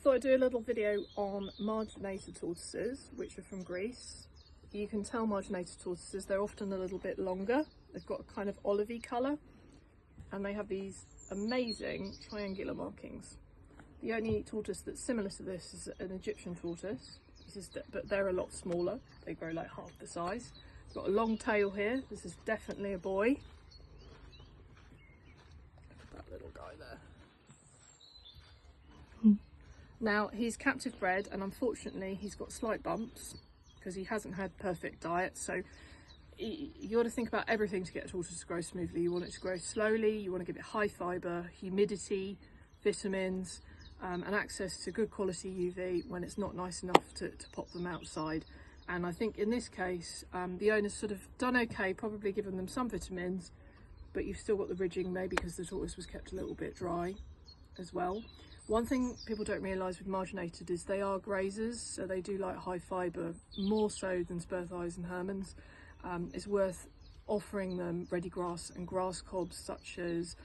Thought I'd do a little video on marginated tortoises, which are from Greece. You can tell marginated tortoises, they're often a little bit longer. They've got a kind of olivey colour and they have these amazing triangular markings. The only tortoise that's similar to this is an Egyptian tortoise, but they're a lot smaller. They grow like half the size. Got a long tail here. This is definitely a boy. Look at that little guy there. Now he's captive bred and unfortunately he's got slight bumps because he hasn't had perfect diet. So you got to think about everything to get a tortoise to grow smoothly. You want it to grow slowly, you want to give it high fibre, humidity, vitamins, and access to good quality UV when it's not nice enough to pop them outside. And I think in this case the owner's sort of done okay, probably given them some vitamins, but you've still got the ridging maybe because the tortoise was kept a little bit dry as well. One thing people don't realise with marginated is they are grazers, so they do like high fibre, more so than spur and hermans. It's worth offering them ready grass and grass cobs such as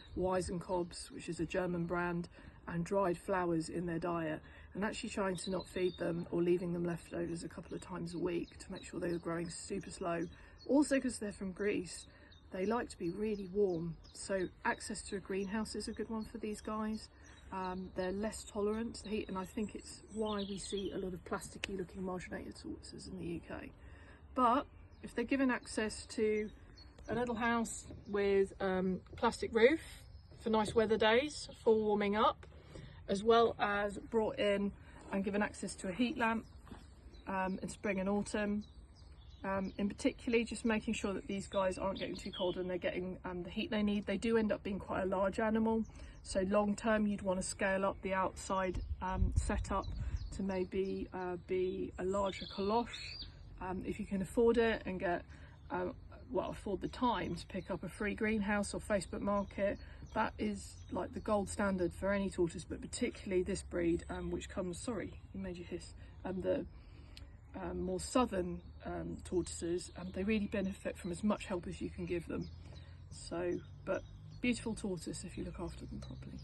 cobs, which is a German brand, and dried flowers in their diet, and actually trying to not feed them or leaving them leftovers a couple of times a week to make sure they're growing super slow. Also, because they're from Greece, they like to be really warm, so access to a greenhouse is a good one for these guys. They're less tolerant to heat, and I think it's why we see a lot of plasticky looking marginated tortoises in the UK. But if they're given access to a little house with plastic roof for nice weather days for warming up, as well as brought in and given access to a heat lamp in spring and autumn, in particular just making sure that these guys aren't getting too cold and they're getting the heat they need. They do end up being quite a large animal, so long term you'd want to scale up the outside setup to maybe be a larger coloche if you can afford it, and get afford the time to pick up a free greenhouse or Facebook Market. That is like the gold standard for any tortoise, but particularly this breed, which comes, sorry, you made your hiss, the more southern tortoises, they really benefit from as much help as you can give them. So, but beautiful tortoise if you look after them properly.